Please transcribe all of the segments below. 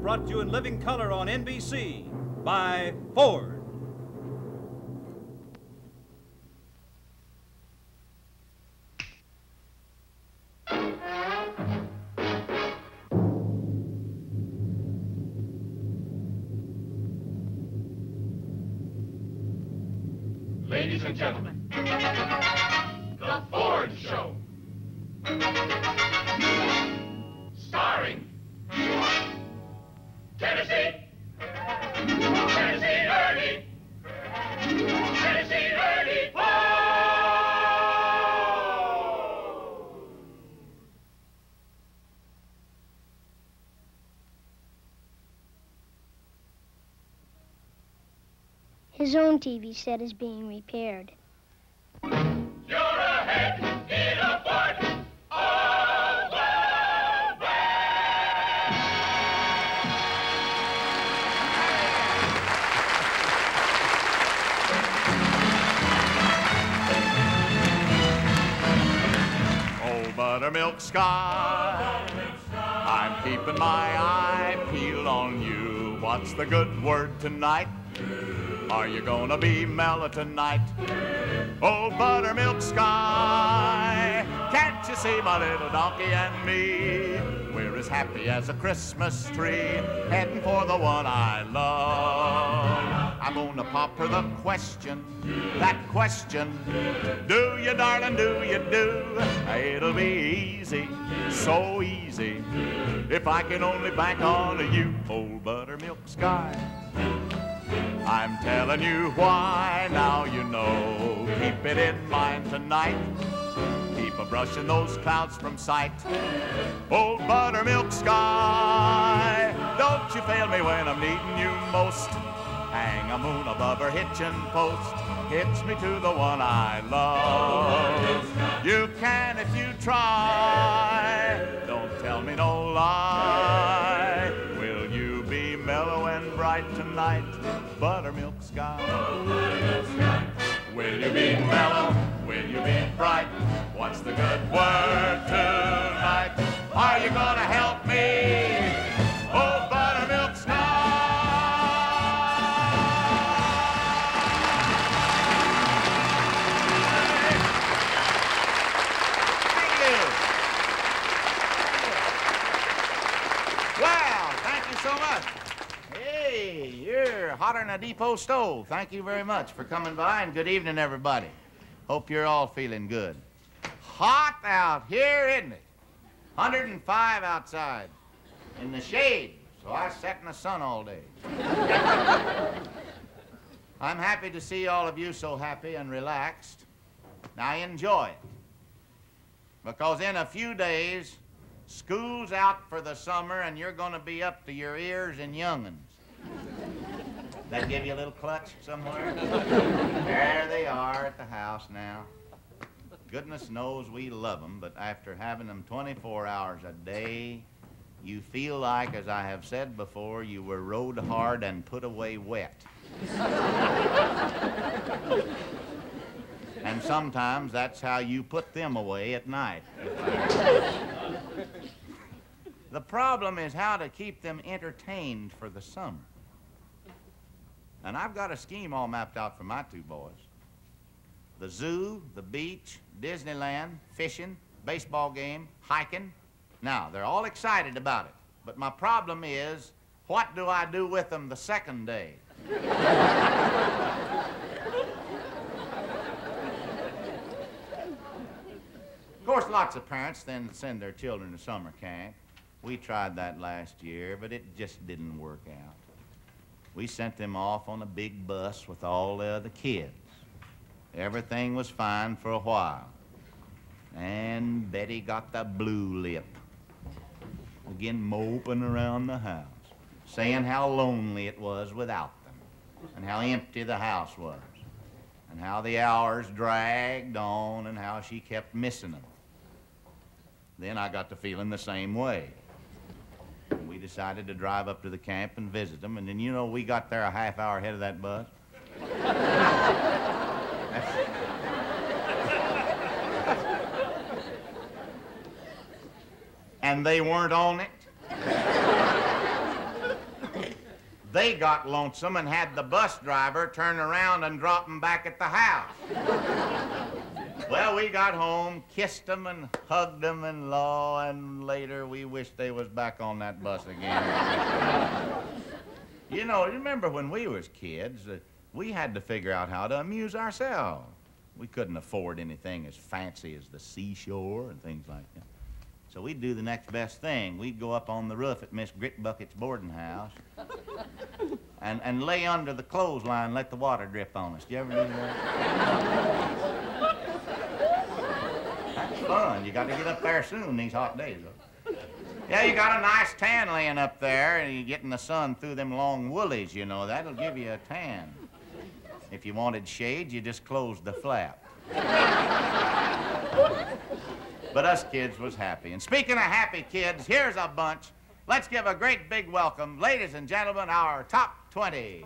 brought to you in living color on NBC by Ford. Ladies and gentlemen, The Ford Show. Starring Tennessee Ernie, Tennessee Ernie Ford. His own TV set is being repaired. You're ahead in a Ford all the way. Oh, buttermilk sky, I'm keeping my eye peeled on you. What's the good word tonight? Are you gonna be mellow tonight? Oh, buttermilk sky, can't you see my little donkey and me? We're as happy as a Christmas tree, heading for the one I love. I'm gonna pop her the question, that question. Do you, darling, do you do? It'll be easy, so easy, if I can only bank on you. Old buttermilk sky, I'm telling you why, now you know. Keep it in mind tonight. Keep a-brushing those clouds from sight. Old buttermilk sky, don't you fail me when I'm needing you most. Hang a moon above her hitching post, hitch me to the one I love. You can if you try, don't tell me no lie. Will you be mellow and bright tonight, buttermilk sky? Will you be mellow? Will you be bright? What's the good word tonight? Are you gonna help me? Oh, buttermilk sky. Wow, thank you so much. Hey, you're hotter than a depot stove. Thank you very much for coming by, and good evening, everybody. Hope you're all feeling good. Hot out here, isn't it? 105 outside in the shade, so I sat in the sun all day. I'm happy to see all of you so happy and relaxed. Now enjoy it, because in a few days, school's out for the summer, and you're going to be up to your ears in young'uns. That give you a little clutch somewhere? There they are at the house now. Goodness knows we love them, but after having them 24 hours a day, you feel like, as I have said before, you were rode hard and put away wet. And sometimes that's how you put them away at night. The problem is how to keep them entertained for the summer. And I've got a scheme all mapped out for my two boys. The zoo, the beach, Disneyland, fishing, baseball game, hiking. Now, they're all excited about it. But my problem is, what do I do with them the second day? Of course, lots of parents then send their children to summer camp. We tried that last year, but it just didn't work out. We sent them off on a big bus with all the other kids. Everything was fine for a while. And Betty got the blue lip. Again, moping around the house, saying how lonely it was without them, and how empty the house was, and how the hours dragged on, and how she kept missing them. Then I got to feeling the same way. We decided to drive up to the camp and visit them, and then, you know, we got there a half hour ahead of that bus. And they weren't on it. They got lonesome and had the bus driver turn around and drop them back at the house. Well, we got home, kissed them and hugged them and law, and later we wished they was back on that bus again. You know, remember when we was kids, we had to figure out how to amuse ourselves. We couldn't afford anything as fancy as the seashore and things like that. So we'd do the next best thing. We'd go up on the roof at Miss Gritbucket's boarding house and lay under the clothesline and let the water drip on us. Did you ever do that? That's fun. You got to get up there soon these hot days, though. Yeah, you got a nice tan laying up there, and you're getting the sun through them long woolies, you know. That'll give you a tan. If you wanted shade, you just closed the flap. But us kids was happy. And speaking of happy kids, here's a bunch. Let's give a great big welcome, ladies and gentlemen, our top 20.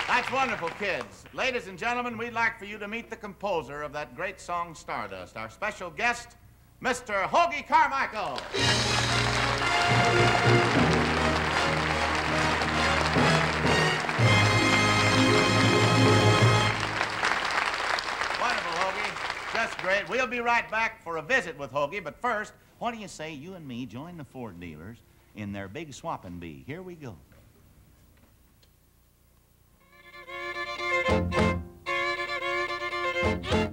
That's wonderful, kids. Ladies and gentlemen, we'd like for you to meet the composer of that great song, Stardust, our special guest, Mr. Hoagy Carmichael. Wonderful, Hoagy. Just great. We'll be right back for a visit with Hoagy, but first, what do you say you and me join the Ford dealers in their big swapping bee? Here we go.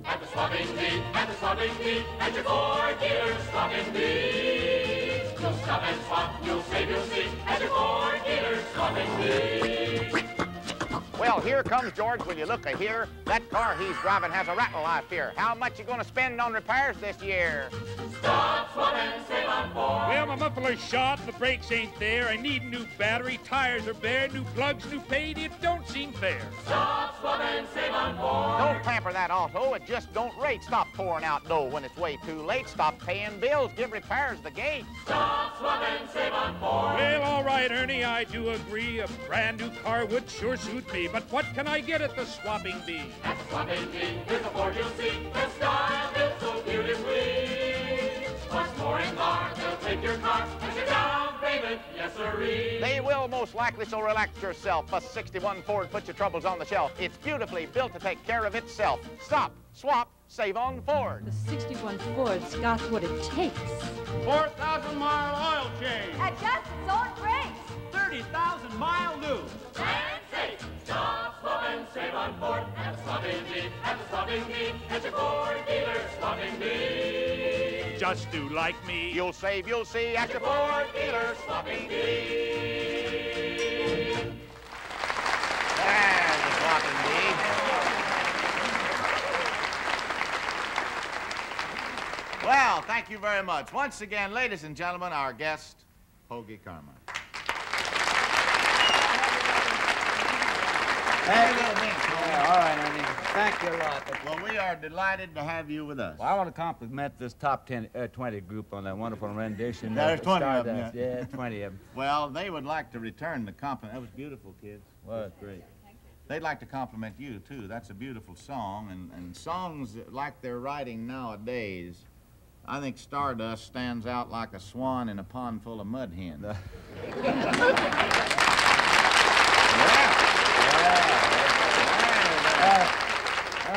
At the swapping bee, at your Ford dealer swapping bee. You'll stop and swap, you'll save, you'll see, at your Ford dealer swapping bee. Well, here comes George. Will you look here? That car he's driving has a rattle, I fear. How much you gonna spend on repairs this year? Stop, swap, and save on Ford. Well, my muffler's shot, the brakes ain't there. I need a new battery, tires are bare, new plugs, new paint. It don't seem fair. Stop, swap, and save on Ford. Don't pamper that auto, it just don't rate. Stop pouring out dough when it's way too late. Stop paying bills, give repairs the gate. Stop, swap, and save on Ford. Well, all right, Ernie, I do agree. A brand new car would sure suit me. But what can I get at the swapping bee? At the swapping bee, here's a Ford you'll see. The style built so beautifully. What's more in bar, they'll take your car and your down payment, yes sirree. They will most likely, so relax yourself. A 61 Ford, put your troubles on the shelf. It's beautifully built to take care of itself. Stop, swap, save on Ford. The 61 Ford's got what it takes. 4,000-mile oil change. Adjust its own brakes. 30,000-mile new. And save. Stop, swap, and save on Ford. At the swapping bee, at the swapping bee. At your Ford dealer swapping bee. Just do like me. You'll save, you'll see, at your Ford dealer Swapping bee. There's the swapping bee. Well, thank you very much. Once again, ladies and gentlemen, our guest, Hoagy Carmichael. All right, Ernie. Thank you a lot. Well, we are delighted to have you with us. Well, I want to compliment this top 20 group on that wonderful rendition. There's 20 of them, Stardust. Yeah, 20 of them. Well, they would like to return the compliment. That was beautiful, kids. Well, that's great. They'd like to compliment you, too. That's a beautiful song, and songs like they're writing nowadays, I think Stardust stands out like a swan in a pond full of mud hens.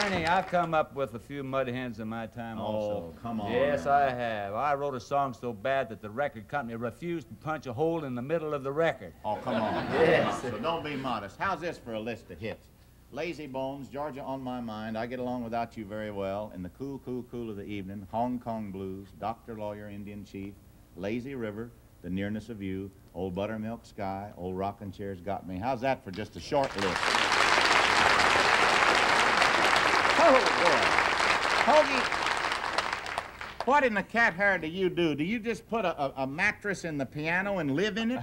Ernie, I've come up with a few mud hens in my time also. Oh, come on. Yes, I have. I wrote a song so bad that the record company refused to punch a hole in the middle of the record. Oh, come on. Yes. So don't be modest. How's this for a list of hits? Lazy Bones, Georgia on My Mind, I Get Along Without You Very Well, In the Cool, Cool, Cool of the Evening, Hong Kong Blues, Doctor, Lawyer, Indian Chief, Lazy River, The Nearness of You, Old Buttermilk Sky, Old Rockin' Chair's Got Me. How's that for just a short list? Oh, boy. Hoagy, what in the cat hair do you do? Do you just put a mattress in the piano and live in it?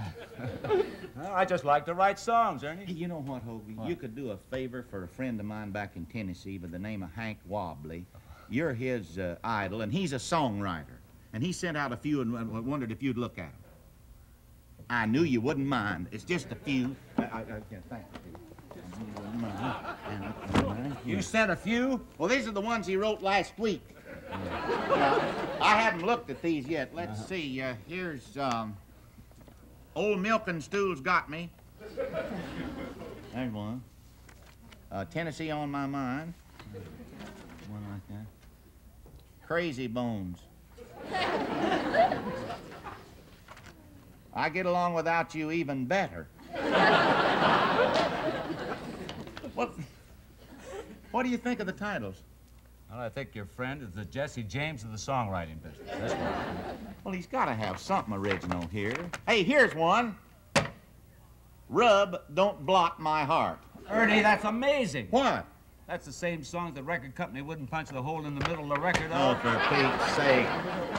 Well, I just like to write songs, Ernie. Hey, you know what, Hoagy? What? You could do a favor for a friend of mine back in Tennessee by the name of Hank Wobley. You're his idol, and he's a songwriter. And he sent out a few and wondered if you'd look at them. I knew you wouldn't mind. It's just a few. I can't thank you. You sent a few? Well, these are the ones he wrote last week. I haven't looked at these yet. Let's see. Here's Old Milk and Stools Got Me. There's one. Tennessee on My Mind. One like that. Crazy Bones. I Get Along Without You Even Better. What do you think of the titles? Well, I think your friend is the Jesse James of the songwriting business. That's what. Well, he's got to have something original here. Hey, here's one. Rub, Don't Block My Heart. Ernie, that's amazing. What? That's the same song the record company wouldn't punch the hole in the middle of the record Oh, of. for Pete's sake.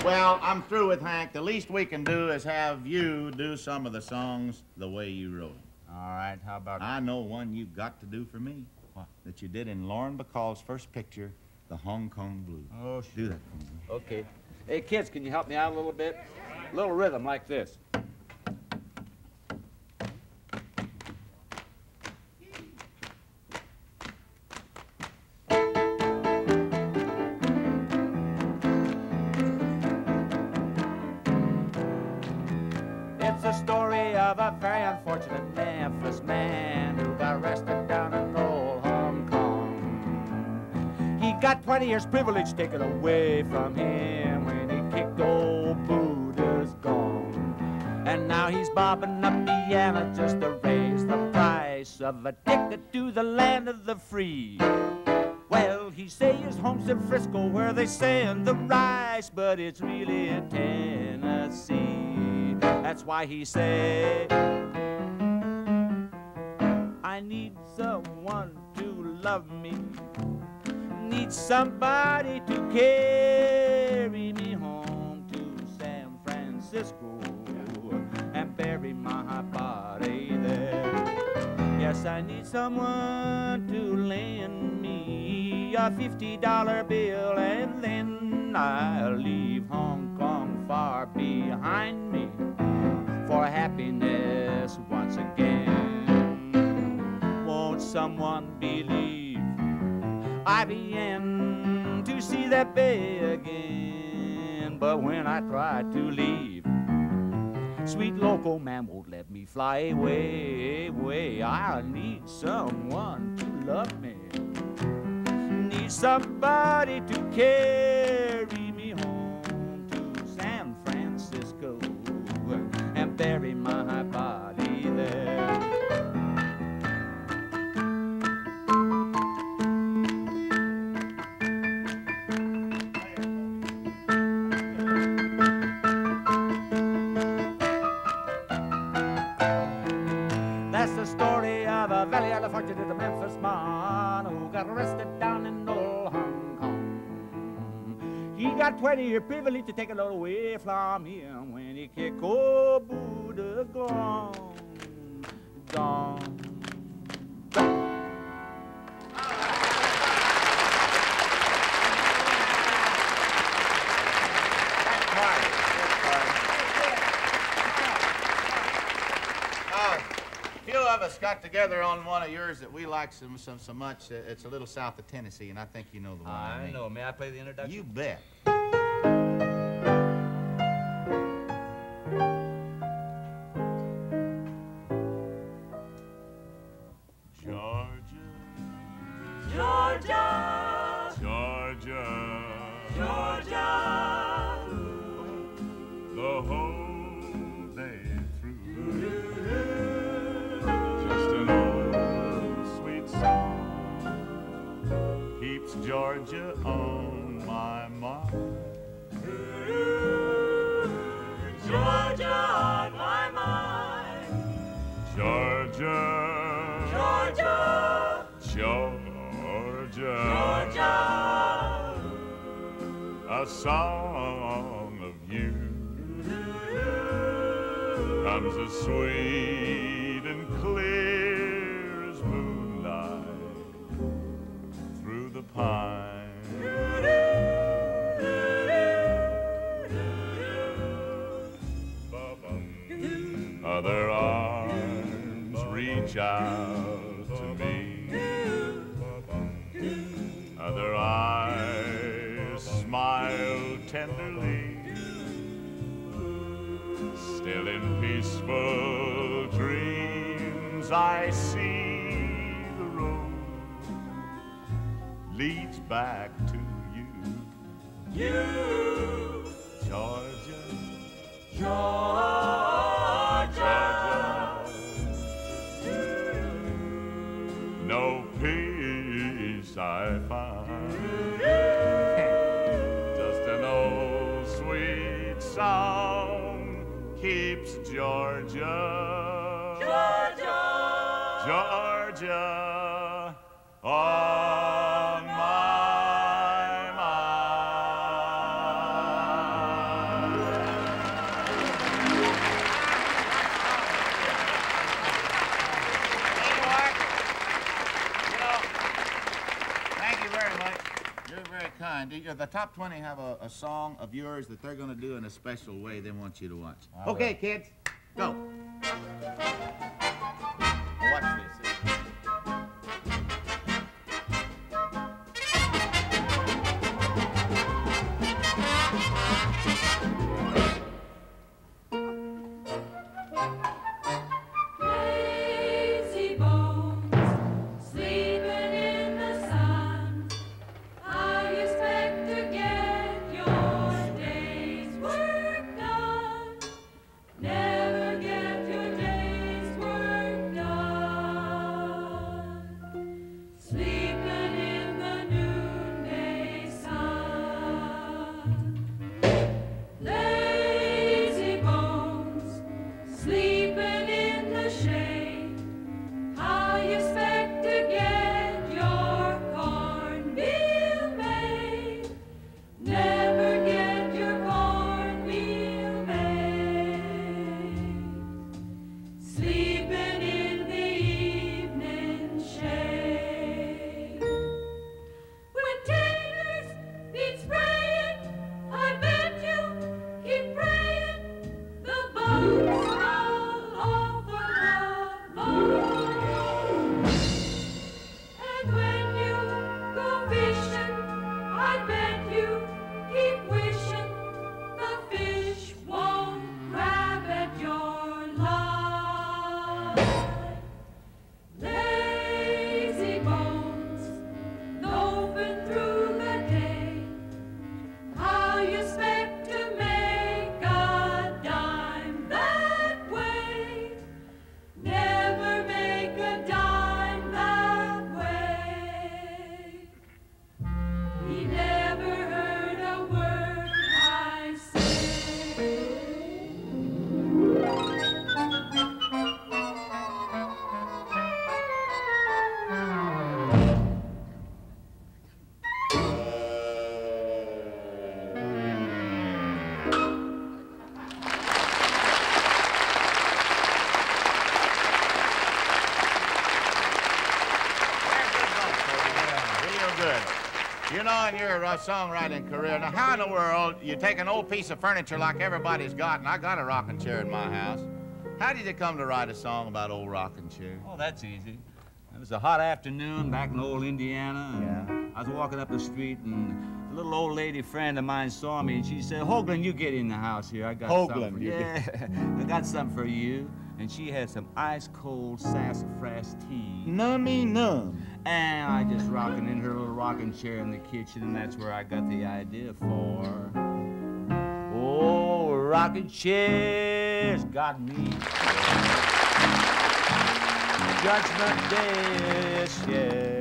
Well, I'm through with Hank. The least we can do is have you do some of the songs the way you wrote them. All right, how about... I know one you've got to do for me. What? That you did in Lauren Bacall's first picture, The Hong Kong Blues. Oh, sure. Do that for me. Okay. Hey, kids, can you help me out a little bit? A little rhythm like this. It's the story of a very unfortunate Memphis man who got arrested down in old Hong Kong. He got 20 years privilege taken away from him when he kicked old Buddha's gong. And now he's bobbing up Vienna just to raise the price of a ticket to the land of the free. Well, he say his home's in Frisco where they send the rice, but it's really in Tennessee. That's why he say, I need someone to love me, need somebody to carry me home Francisco and bury my body there. Yes, I need someone to lend me a $50 bill, and then I'll leave Hong Kong far behind me for happiness once again. Won't someone believe I began to see that bay again? But when I try to leave, sweet local man won't let me fly away. I need someone to love me, need somebody to carry me home to San Francisco and bury my body there. That's the story of a Valley of the Fortunate, a Memphis man who got arrested down in old Hong Kong. He got 20-year privilege to take a load away from him when he kicked old Buddha gone. Few of us got together on one of yours that we like so much. It's a little south of Tennessee, and I think you know the one. I know. May I play the introduction? You bet. Georgia, Georgia, Georgia, Georgia, the whole day through. Just an old sweet song keeps Georgia on my mind. Georgia on my mind. Georgia, Georgia, Georgia, Georgia, a song of you comes as sweet and clear as moonlight through the pine. Other arms reach out to me, other eyes smile tenderly. Still in peaceful dreams I see the road leads back to you. you, Georgia, Georgia, no peace I find. Just an old sweet song keeps Georgia, Georgia on my mind. Thank you very much. You're very kind. The top 20 have a song of yours that they're going to do in a special way they want you to watch. Okay, kids, go. Watch this. lazy bones, sleeping in the sun. How you expect to get your day's work done? Never get You know, in your songwriting career, now how in the world you take an old piece of furniture like everybody's got, and I got a rocking chair in my house. How did you come to write a song about old rocking chair? Oh, that's easy. It was a hot afternoon back in old Indiana. Yeah. I was walking up the street, and a little old lady friend of mine saw me, and she said, "Hoagland, you get in the house here. I got something for you." Yeah, I got something for you. And she had some ice-cold sassafras tea. Nummy numb. And I just rocking in her little rocking chair in the kitchen, and that's where I got the idea for. Oh, rocking chair's got me. Judgment Day is here.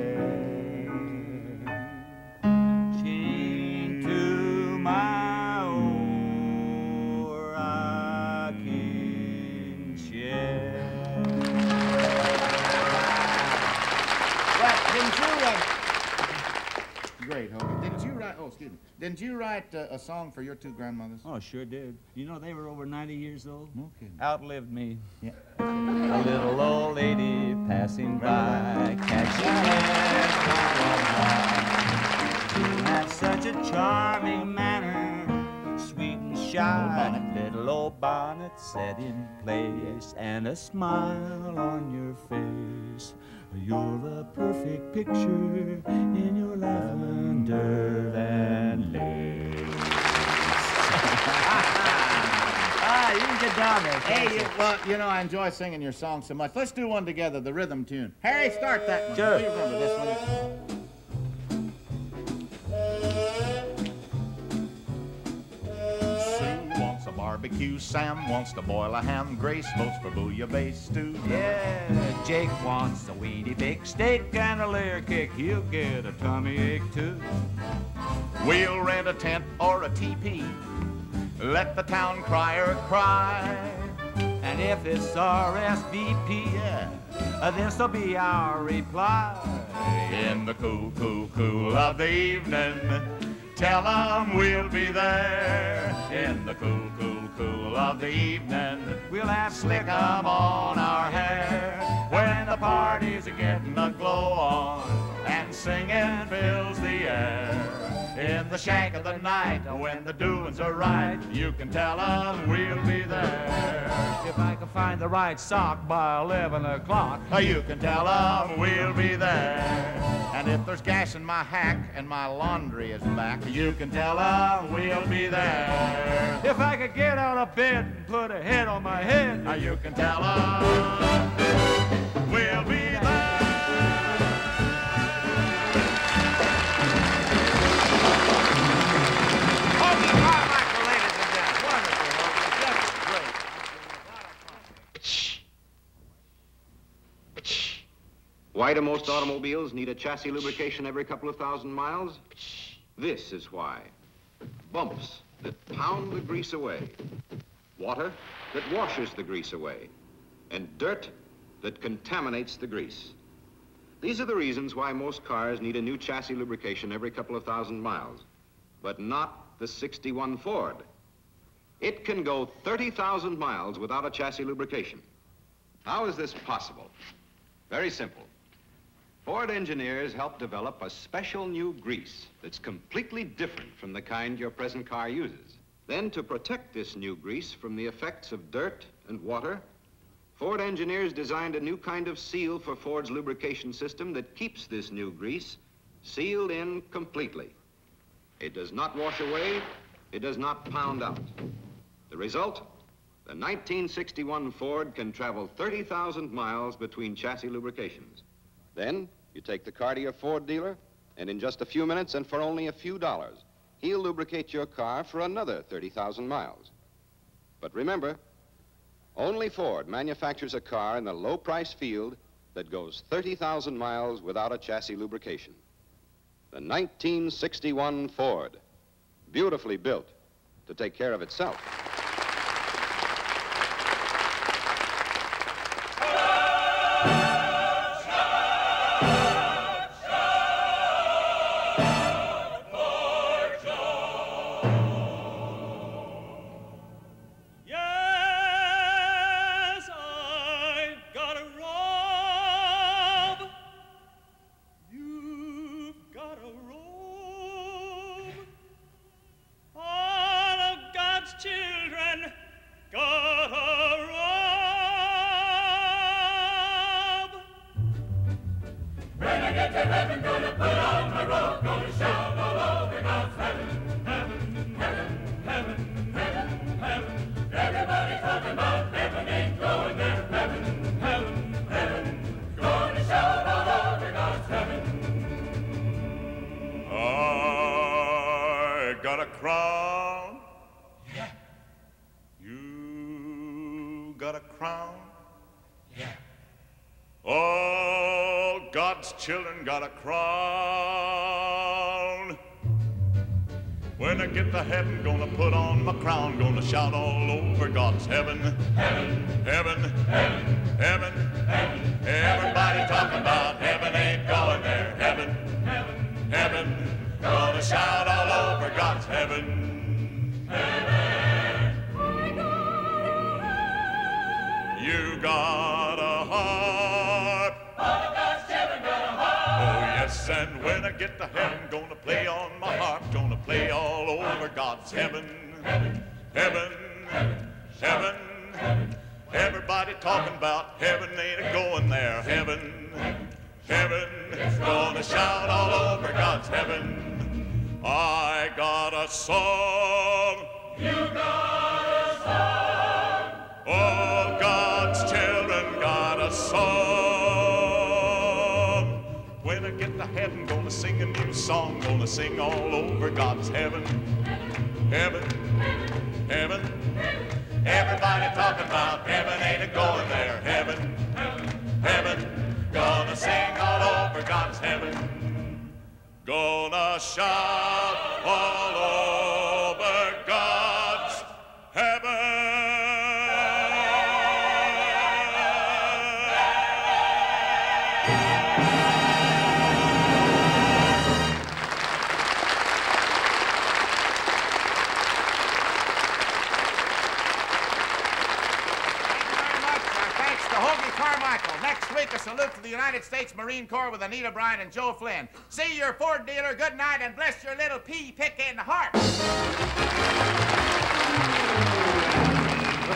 Chained to my old rocking chair. Well, didn't you great, Hoagy. Didn't you write? Oh, excuse me. Didn't you write a song for your two grandmothers? Oh, sure did. You know, they were over 90 years old. Okay. Outlived me. Yeah. A little old lady passing by, catching hands from on high. She had such a charming manner, sweet and shy. Little old bonnet set in place, and a smile on your face. You're the perfect picture in your lavender and lace. You can get down there. Hey, well, you know, I enjoy singing your song so much. Let's do one together, the rhythm tune. Harry, start that one. Sure. You remember this one. Sue wants a barbecue, Sam wants to boil a ham, Grace votes for bouillabaisse stew. Yeah, Jake wants a weedy big steak and a layer cake. He'll get a tummy ache too. We'll rent a tent or a teepee. Let the town crier cry. And if it's RSVP, this'll be our reply. In the cool, cool, cool of the evening, tell 'em we'll be there. In the cool, cool, cool of the evening, We'll have slick 'em on our hair. When the party's getting a glow on and singing fills the air. In the shank of the night, when the doings are right, you can tell 'em we'll be there. If I can find the right sock by 11 o'clock, You can tell 'em we'll be there. And if there's gas in my hack and my laundry is back, you can tell 'em we'll be there. if I could get out of bed and put a head on my head, You can tell 'em we'll be there. Hoagy Carmichael, ladies and gentlemen. Wonderful, Hoagy. Just great. Why do most automobiles need a chassis lubrication every couple of thousand miles? This is why. Bumps that pound the grease away. Water that washes the grease away. And dirt that contaminates the grease. These are the reasons why most cars need a new chassis lubrication every couple of thousand miles. But not the 61 Ford. It can go 30,000 miles without a chassis lubrication. How is this possible? Very simple. Ford engineers helped develop a special new grease that's completely different from the kind your present car uses. Then, to protect this new grease from the effects of dirt and water, Ford engineers designed a new kind of seal for Ford's lubrication system that keeps this new grease sealed in completely. It does not wash away, it does not pound out. The result? The 1961 Ford can travel 30,000 miles between chassis lubrications. Then, you take the car to your Ford dealer, and in just a few minutes and for only a few dollars, he'll lubricate your car for another 30,000 miles. But remember, only Ford manufactures a car in the low-price field that goes 30,000 miles without a chassis lubrication. The 1961 Ford, beautifully built to take care of itself. get to heaven, gonna put on my robe, gonna shout all over God's heaven, heaven, heaven, heaven, heaven, heaven. Everybody talking about heaven ain't going there, heaven, heaven, heaven. Gonna shout all over God's heaven. I got a crown. Yeah. You got a crown. Yeah. All God's children got a crown. When I get to heaven, gonna put on my crown, gonna shout all over God's heaven. Heaven, heaven, heaven, heaven, heaven. Everybody talking about heaven ain't going there. Heaven, Heaven, heaven, gonna shout all over God's heaven. heaven. You got a harp. All God's children got a heart. Oh yes, and when I get to heaven, gonna play on my harp, gonna play all over God's heaven. Heaven, Heaven, heaven, heaven. everybody talking about heaven ain't a going there. Heaven, heaven, gonna shout all over God's heaven. I got a song. You got a song. All God's children got a song. When I get to heaven, gonna sing a new song, gonna sing all over God's heaven. Heaven, heaven, everybody talking about heaven ain't a going there. Heaven, heaven, gonna sing all over God's heaven. Gonna shout all over God's heaven. Hoagy Carmichael. Next week, a salute to the United States Marine Corps with Anita Bryant and Joe Flynn. See your Ford dealer. Good night, and bless your little pea-picking heart. The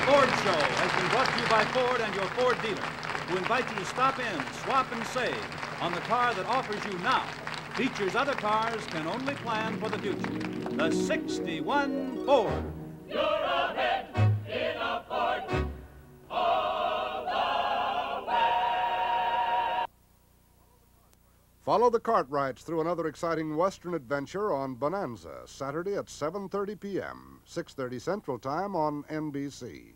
Ford Show has been brought to you by Ford and your Ford dealer, who invite you to stop in, swap, and save on the car that offers you now features other cars can only plan for the future. The 61 Ford. You're ahead in a Ford. Follow the Cartwrights through another exciting Western adventure on Bonanza, Saturday at 7:30 p.m., 6:30 Central Time on NBC.